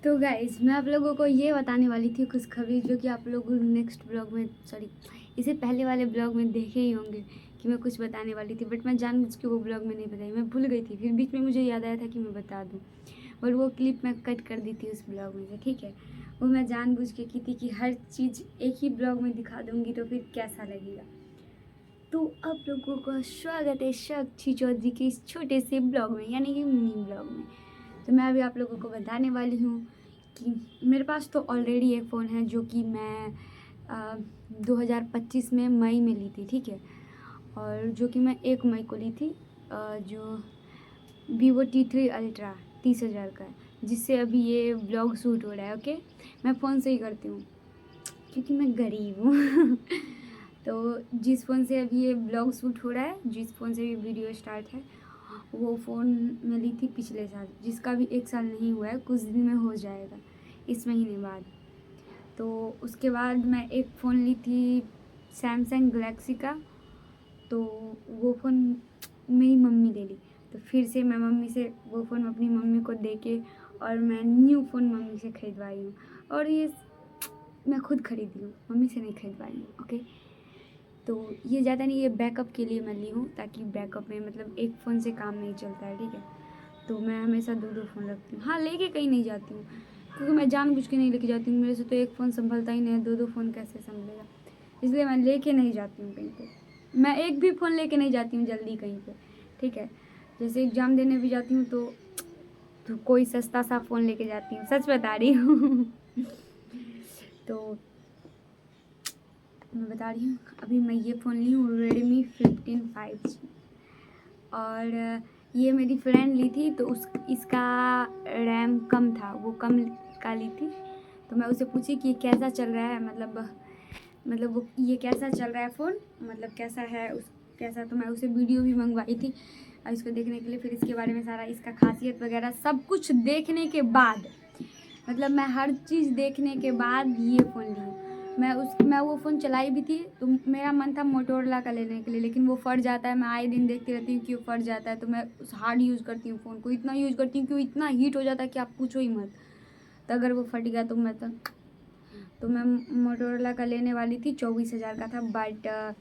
तो गाइज़ मैं आप लोगों को ये बताने वाली थी खुशखबरी, जो कि आप लोग नेक्स्ट ब्लॉग में इससे पहले वाले ब्लॉग में देखे ही होंगे कि मैं कुछ बताने वाली थी, बट मैं जानबूझ के वो ब्लॉग में नहीं बताई, मैं भूल गई थी। फिर बीच में मुझे याद आया था कि मैं बता दूँ, और वो क्लिप मैं कट कर दी थी उस ब्लॉग में से, ठीक है। वो मैं जानबूझ के की थी कि हर चीज़ एक ही ब्लॉग में दिखा दूँगी तो फिर कैसा लगेगा। तो आप लोगों का स्वागत है साक्षी चौधरी के इस छोटे से ब्लॉग में, यानी कि मिनी ब्लॉग में। तो मैं अभी आप लोगों को बताने वाली हूँ कि मेरे पास तो ऑलरेडी एक फ़ोन है, जो कि मैं 2025 में मई में ली थी, ठीक है। और जो कि मैं 1 मई को ली थी, जो Vivo T3 अल्ट्रा 30,000 का है, जिससे अभी ये ब्लॉग शूट हो रहा है। ओके, मैं फ़ोन से ही करती हूँ क्योंकि मैं गरीब हूँ। तो जिस फ़ोन से अभी ये ब्लॉग शूट हो रहा है, जिस फ़ोन से ये वीडियो स्टार्ट है, वो फ़ोन मैं ली थी पिछले साल, जिसका भी 1 साल नहीं हुआ है, कुछ दिन में हो जाएगा, इस महीने बाद। तो उसके बाद मैं एक फ़ोन ली थी सैमसंग गैलेक्सी का, तो वो फ़ोन मेरी मम्मी ले ली। तो फिर से मैं मम्मी से वो फ़ोन अपनी मम्मी को दे के, और मैं न्यू फ़ोन मम्मी से खरीदवाई हूँ, और ये मैं खुद खरीदी हूँ, मम्मी से नहीं खरीदवाई हूँ। ओके, तो ये ज़्यादा नहीं, ये बैकअप के लिए मैं ली हूँ, ताकि बैकअप में मतलब एक फ़ोन से काम नहीं चलता है, ठीक है। तो मैं हमेशा 2-2 फ़ोन रखती हूँ। हाँ, लेके कहीं नहीं जाती हूँ, क्योंकि मैं जानबूझ के नहीं लेके जाती हूँ, मेरे से तो एक फ़ोन संभलता ही नहीं है, 2-2 फ़ोन कैसे संभलेगा, इसलिए मैं लेके नहीं जाती हूँ कहीं पे। मैं एक भी फ़ोन लेके नहीं जाती हूँ जल्दी कहीं पे, ठीक है। जैसे एग्ज़ाम देने भी जाती हूँ तो कोई सस्ता सा फ़ोन लेके जाती हूँ, सच बता रही हूँ। तो मैं बता रही हूँ, अभी मैं ये फ़ोन ली हूँ Redmi 15 5G, और ये मेरी फ्रेंड ली थी, तो इसका रैम कम था, वो कम का ली थी। तो मैं उसे पूछी कि कैसा चल रहा है, मतलब वो ये कैसा चल रहा है फ़ोन, मतलब कैसा है कैसा। तो मैं उसे वीडियो भी मंगवाई थी और इसको देखने के लिए, फिर इसके बारे में सारा इसका खासियत वगैरह सब कुछ देखने के बाद, मतलब मैं हर चीज़ देखने के बाद ये फ़ोन ली हूँ। मैं वो फ़ोन चलाई भी थी, तो मेरा मन था मोटोरोला का लेने के लिए, लेकिन वो फट जाता है। मैं आए दिन देखती रहती हूँ कि वो फट जाता है, तो मैं उस हार्ड यूज़ करती हूँ फ़ोन को, इतना यूज़ करती हूँ कि वो इतना हीट हो जाता है कि आप पूछो ही मत। तो अगर वो फट गया तो मैं मोटोरोला का लेने वाली थी, 24,000 का था, बट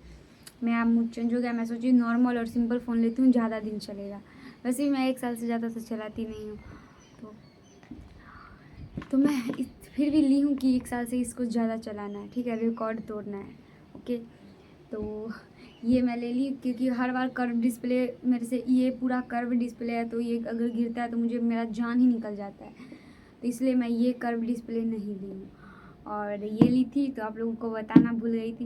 मेरा मूड चेंज हो गया। मैं सोची नॉर्मल और सिंपल फ़ोन लेती हूँ, ज़्यादा दिन चलेगा। वैसे भी मैं 1 साल से ज़्यादा तो चलाती नहीं हूँ, तो मैं फिर भी ली हूँ कि 1 साल से इसको ज़्यादा चलाना है, ठीक है, रिकॉर्ड तोड़ना है। ओके, तो ये मैं ले ली, क्योंकि हर बार कर्व डिस्प्ले मेरे से, ये पूरा कर्व डिस्प्ले है, तो ये अगर गिरता है तो मुझे मेरा जान ही निकल जाता है, तो इसलिए मैं ये कर्व डिस्प्ले नहीं ली हूँ। और ये ली थी, तो आप लोगों को बताना भूल गई थी,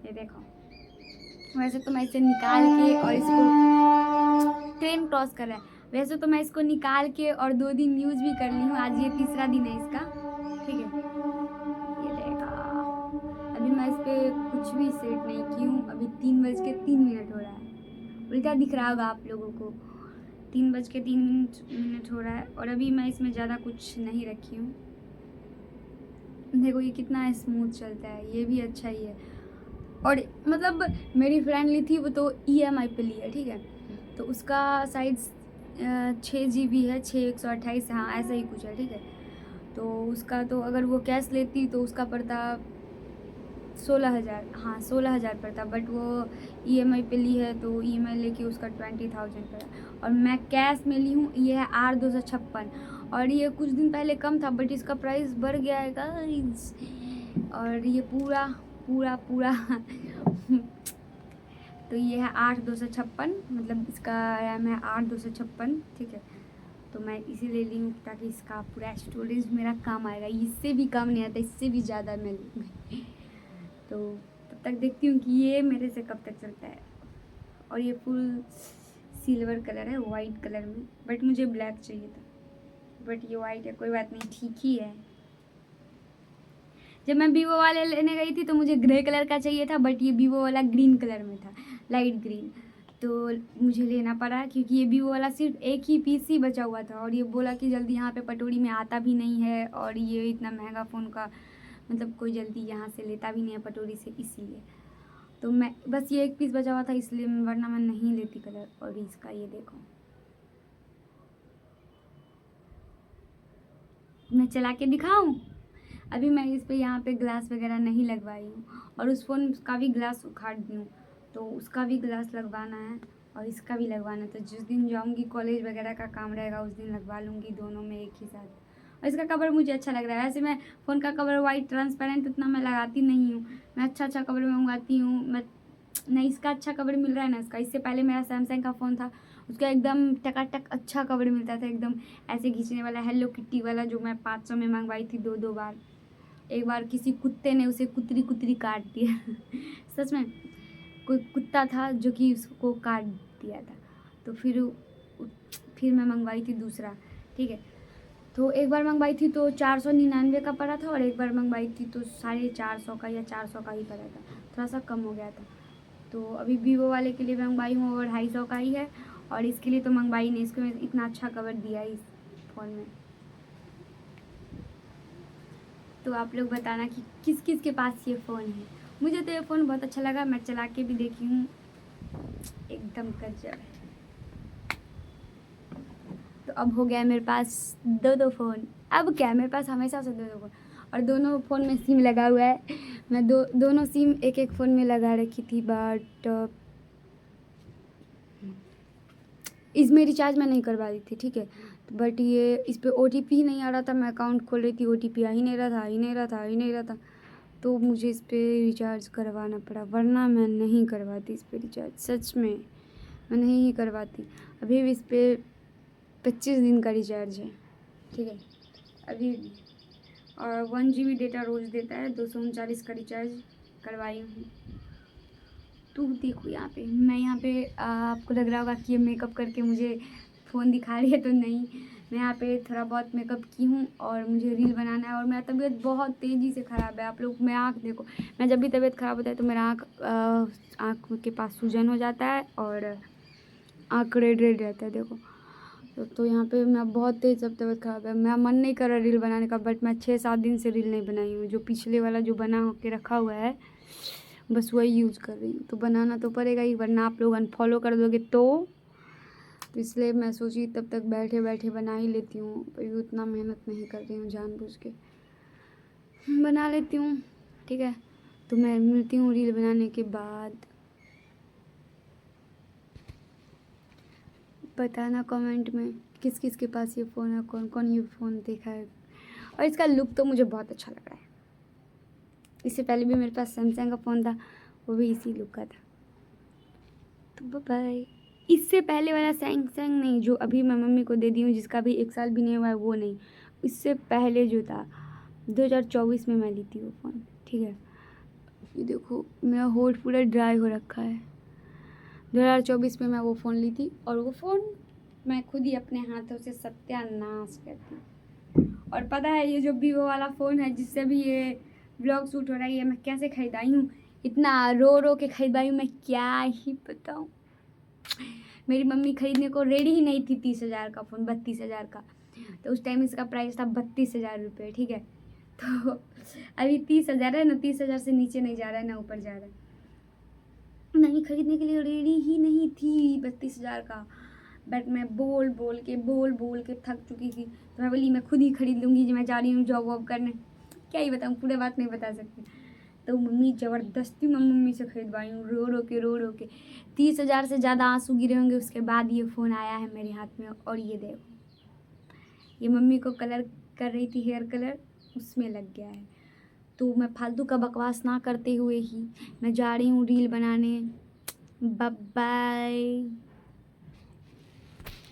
ये देखो। वैसे तो मैं इसे निकाल के, और इसको ट्रेन क्रॉस कर रहा है, वैसे तो मैं इसको निकाल के और 2 दिन यूज़ भी कर ली हूँ, आज ये तीसरा दिन है इसका, ठीक है। ये देखा, अभी मैं इस पे कुछ भी सेट नहीं की हूँ, अभी 3:03 हो रहा है, उल्टा दिख रहा होगा आप लोगों को, 3:03 हो रहा है, और अभी मैं इसमें ज़्यादा कुछ नहीं रखी हूँ। देखो ये कितना स्मूथ चलता है, ये भी अच्छा ही है। और मतलब मेरी फ्रेंड ली थी, वो तो EMI पे ली है, ठीक है। तो उसका साइज़ 6 GB है, 6/128, हाँ ऐसा ही कुछ है, ठीक है। तो उसका तो अगर वो कैश लेती तो उसका पड़ता 16,000, हाँ 16,000 पड़ता, बट वो EMI पे ली है, तो EMI लेके उसका 20,000 पड़ा। और मैं कैश में ली हूँ, ये है R256, और ये कुछ दिन पहले कम था, बट इसका प्राइस बढ़ गया है गाइस। और ये पूरा पूरा पूरा तो ये है 8,256, मतलब इसका रैम है 8,256, ठीक है। तो मैं इसीलिए ली हूँ ताकि इसका पूरा स्टोरेज मेरा काम आएगा, इससे भी कम नहीं आता, इससे भी ज़्यादा मैं लूँगी। तो तब तक देखती हूँ कि ये मेरे से कब तक चलता है। और ये फुल सिल्वर कलर है, वाइट कलर में, बट मुझे ब्लैक चाहिए था, बट ये वाइट है, कोई बात नहीं, ठीक ही है। जब मैं Vivo वाले लेने गई थी तो मुझे ग्रे कलर का चाहिए था, बट ये Vivo वाला ग्रीन कलर में था, लाइट ग्रीन, तो मुझे लेना पड़ा, क्योंकि ये Vivo वाला सिर्फ एक ही पीस ही बचा हुआ था, और ये बोला कि जल्दी यहाँ पे पटोरी में आता भी नहीं है, और ये इतना महंगा फ़ोन का मतलब कोई जल्दी यहाँ से लेता भी नहीं है पटोरी से, इसीलिए तो मैं बस ये एक पीस बचा हुआ था, इसलिए वरना मैं नहीं लेती कलर। और इसका ये देखो, मैं चला के दिखाऊँ? अभी मैं इस पे यहाँ पे ग्लास वगैरह नहीं लगवाई हूँ, और उस फ़ोन का भी ग्लास उखाड़ दी हूँ, तो उसका भी ग्लास लगवाना है और इसका भी लगवाना है। तो जिस दिन जाऊँगी कॉलेज वगैरह का काम रहेगा उस दिन लगवा लूँगी दोनों में एक ही साथ। और इसका कवर मुझे अच्छा लग रहा है। वैसे मैं फ़ोन का कवर वाइट ट्रांसपेरेंट उतना मैं लगाती नहीं हूँ, मैं अच्छा कवर मंगवाती हूँ। मैं नहीं, इसका अच्छा कवर मिल रहा है ना इसका। इससे पहले मेरा सैमसंग का फ़ोन था, उसका एकदम टकाटक अच्छा कवर मिलता था, एकदम ऐसे खींचने वाला हेलो किट्टी वाला, जो मैं 500 में मंगवाई थी 2 बार। एक बार किसी कुत्ते ने उसे कुतरी कुतरी काट दिया सच में, कोई कुत्ता था जो कि उसको काट दिया था। तो फिर मैं मंगवाई थी दूसरा, ठीक है। तो एक बार मंगवाई थी तो 499 का पड़ा था, और एक बार मंगवाई थी तो 450 का या 400 का ही पड़ा था, थोड़ा सा कम हो गया था। तो अभी वीवो वाले के लिए मंगवाई हूँ और 250 का ही है, और इसके लिए तो मंगवाई नहीं, इसको इतना अच्छा कवर दिया है इस फ़ोन में। तो आप लोग बताना कि किस किस के पास ये फ़ोन है। मुझे तो ये फ़ोन बहुत अच्छा लगा, मैं चला के भी देखी हूँ, एकदम गजब है। तो अब हो गया मेरे पास 2 फ़ोन। अब क्या, मेरे पास हमेशा से 2 फ़ोन, और दोनों फ़ोन में सिम लगा हुआ है। मैं दोनों सिम एक फ़ोन में लगा रखी थी, बट इसमें रिचार्ज मैं नहीं करवा रही थी, ठीक है। बट ये इस पर OTP ही नहीं आ रहा था, मैं अकाउंट खोल रही थी, OTP आ ही नहीं रहा था। तो मुझे इस पर रिचार्ज करवाना पड़ा, वरना मैं नहीं करवाती इस पर रिचार्ज, सच में मैं नहीं ही करवाती। अभी भी इस पर 25 दिन का रिचार्ज है, ठीक है अभी, और 1 GB डेटा रोज़ देता है। 239 का रिचार्ज करवाई हूँ। तो देखो यहाँ पे मैं आपको लग रहा होगा कि ये मेकअप करके मुझे फ़ोन दिखा रही है, तो नहीं, मैं यहाँ पे थोड़ा बहुत मेकअप की हूँ और मुझे रील बनाना है। और मेरा तबीयत बहुत तेज़ी से ख़राब है। आप लोग, मैं आँख देखो, मैं जब भी तबीयत ख़राब होता है तो मेरा आँख के पास सूजन हो जाता है और आँख रेड रेड रहता है, देखो। तो यहाँ पे मैं बहुत तेज़, जब तबीयत ख़राब है, मेरा मन नहीं कर रहा रील बनाने का, बट मैं 6-7 दिन से रील नहीं बनाई हूँ। जो पिछले वाला जो बना के रखा हुआ है, बस वही यूज़ कर रही हूँ। तो बनाना तो पड़ेगा ही, वरना आप लोग अनफॉलो कर दोगे तो इसलिए मैं सोची तब तक बैठे बैठे बना ही लेती हूँ। पर उतना मेहनत नहीं कर रही हूँ, जानबूझ के बना लेती हूँ, ठीक है। तो मैं मिलती हूँ रील बनाने के बाद। बताना कमेंट में किस किस के पास ये फ़ोन है, कौन कौन ये फ़ोन देखा है। और इसका लुक तो मुझे बहुत अच्छा लग रहा है। इससे पहले भी मेरे पास सैमसंग का फ़ोन था, वो भी इसी लुक का था। तो बाय। इससे पहले वाला सैमसंग नहीं, जो अभी मैं मम्मी को दे दी हूँ, जिसका भी 1 साल भी नहीं हुआ है, वो नहीं। इससे पहले जो था 2024 में मैं ली थी वो फ़ोन, ठीक है। ये देखो मेरा होठ पूरा ड्राई हो रखा है। 2024 में मैं वो फ़ोन ली थी, और वो फ़ोन मैं खुद ही अपने हाथों से सत्यानाश करती। और पता है ये जो वीवो वाला फ़ोन है, जिससे भी ये ब्लॉग शूट हो रहा है, ये मैं कैसे खरीदाई हूँ, इतना रो रो के खरीदाई हूँ, मैं क्या ही बताऊँ। मेरी मम्मी खरीदने को रेडी ही नहीं थी 30,000 का फ़ोन, 32,000 का। तो उस टाइम इसका प्राइस था 32,000 रुपये, ठीक है। तो अभी 30,000 है ना, 30,000 से नीचे नहीं जा रहा है ना ऊपर जा रहा है। नहीं, खरीदने के लिए रेडी ही नहीं थी 32,000 का, बट मैं बोल बोल के थक चुकी थी। तो मैं बोली मैं खुद ही खरीद लूँगी, जो मैं जा रही हूँ जॉब वॉब करने। क्या ही बताऊँ, पूरे बात नहीं बता सकती। तो मम्मी ज़बरदस्ती मैं मम्मी से खरीदवाई हूँ, रो रो के 30,000 से ज़्यादा आंसू गिरे होंगे। उसके बाद ये फ़ोन आया है मेरे हाथ में। और ये देखो, ये मम्मी को कलर कर रही थी, हेयर कलर, उसमें लग गया है। तो मैं फालतू का बकवास ना करते हुए ही मैं जा रही हूँ रील बनाने। Bye bye.